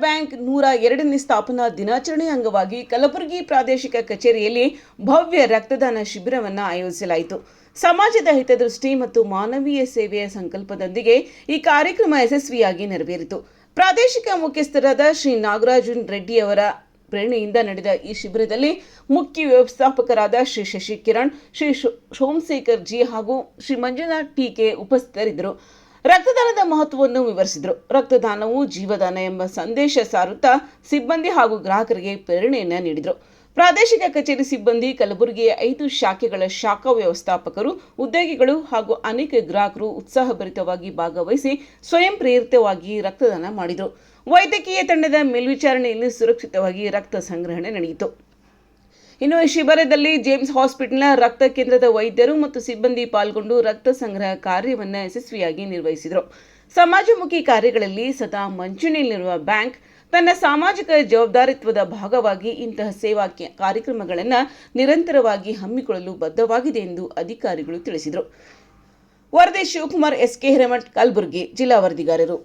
Bank 102ನೇ ಸ್ಥಾಪನಾ ದಿನಾಚರಣೆ ಅಂಗವಾಗಿ ಕಲಬುರಗಿ ಪ್ರಾದೇಶಿಕ ಕಚೇರಿಯಲ್ಲಿ ಭವ್ಯ ರಕ್ತದಾನ ಶಿಬಿರವನ್ನು ಆಯೋಜಿಸಲಾಯಿತು. ಸಮಾಜದ ಹಿತದೃಷ್ಟಿ ಮತ್ತು ಮಾನವೀಯ ಸೇವೆಯ ಸಂಕಲ್ಪದೊಂದಿಗೆ ಈ ಕಾರ್ಯಕ್ರಮ ಯಶಸ್ವಿಯಾಗಿ ನೆರವೇರಿತು. ಪ್ರಾದೇಶಿಕ ಮುಖ್ಯಸ್ಥರಾದ ಶ್ರೀ ನಾಗರಾಜನ್ ರೆಡ್ಡಿ ಅವರ ಪ್ರೇರಣೆಯಿಂದ ನಡೆದ ಈ ಶಿಬಿರದಲ್ಲಿ ಮುಖ್ಯ ವ್ಯವಸ್ಥಾಪಕರಾದ ಶ್ರೀ ಶಶಿ ಕಿರಣ್, ಶ್ರೀ ಸೋಮಶೇಖರ್ ಜಿ ಹಾಗೂ ಶ್ರೀ ಮಂಜುನಾಥ್ ಟಿಕೆ ಉಪಸ್ಥಿತರಿದ್ದರು. ರಕ್ತದಾನದ ಮಹತ್ವವನ್ನು ವಿವರಿಸಿದರು. ರಕ್ತದಾನವು ಜೀವದಾನ ಎಂಬ ಸಂದೇಶ ಸಾರುತ್ತಾ ಸಿಬ್ಬಂದಿ ಹಾಗೂ ಗ್ರಾಹಕರಿಗೆ ಪ್ರೇರಣೆಯನ್ನು ನೀಡಿದರು. ಪ್ರಾದೇಶಿಕ ಕಚೇರಿ ಸಿಬ್ಬಂದಿ, ಕಲಬುರಗಿಯ 5 ಶಾಖೆಗಳ ಶಾಖಾ ವ್ಯವಸ್ಥಾಪಕರು, ಉದ್ಯೋಗಿಗಳು ಹಾಗೂ ಅನೇಕ ಗ್ರಾಹಕರು ಉತ್ಸಾಹಭರಿತವಾಗಿ ಭಾಗವಹಿಸಿ ಸ್ವಯಂ ಪ್ರೇರಿತವಾಗಿ ರಕ್ತದಾನ ಮಾಡಿದರು. ವೈದ್ಯಕೀಯ ತಂಡದ ಮೇಲ್ವಿಚಾರಣೆಯಲ್ಲಿ ಸುರಕ್ಷಿತವಾಗಿ ರಕ್ತ ಸಂಗ್ರಹಣೆ ನಡೆಯಿತು. ಇನ್ನು ಈ ಶಿಬಿರದಲ್ಲಿ ಜೇಮ್ಸ್ ಹಾಸ್ಪಿಟಲ್ನ ರಕ್ತ ಕೇಂದ್ರದ ವೈದ್ಯರು ಮತ್ತು ಸಿಬ್ಬಂದಿ ಪಾಲ್ಗೊಂಡು ರಕ್ತ ಸಂಗ್ರಹ ಕಾರ್ಯವನ್ನು ಯಶಸ್ವಿಯಾಗಿ ನಿರ್ವಹಿಸಿದರು. ಸಮಾಜಮುಖಿ ಕಾರ್ಯಗಳಲ್ಲಿ ಸದಾ ಮುಂಚೂಣಿಯಲ್ಲಿರುವ ಬ್ಯಾಂಕ್ ತನ್ನ ಸಾಮಾಜಿಕ ಜವಾಬ್ದಾರಿತ್ವದ ಭಾಗವಾಗಿ ಇಂತಹ ಸೇವಾ ಕಾರ್ಯಕ್ರಮಗಳನ್ನು ನಿರಂತರವಾಗಿ ಹಮ್ಮಿಕೊಳ್ಳಲು ಬದ್ಧವಾಗಿದೆ ಎಂದು ಅಧಿಕಾರಿಗಳು ತಿಳಿಸಿದರು. ವರದಿ ಶಿವಕುಮಾರ್, SK ಹಿರೇಮಠ್, ಕಲಬುರಗಿ ಜಿಲ್ಲಾ ವರದಿಗಾರರು.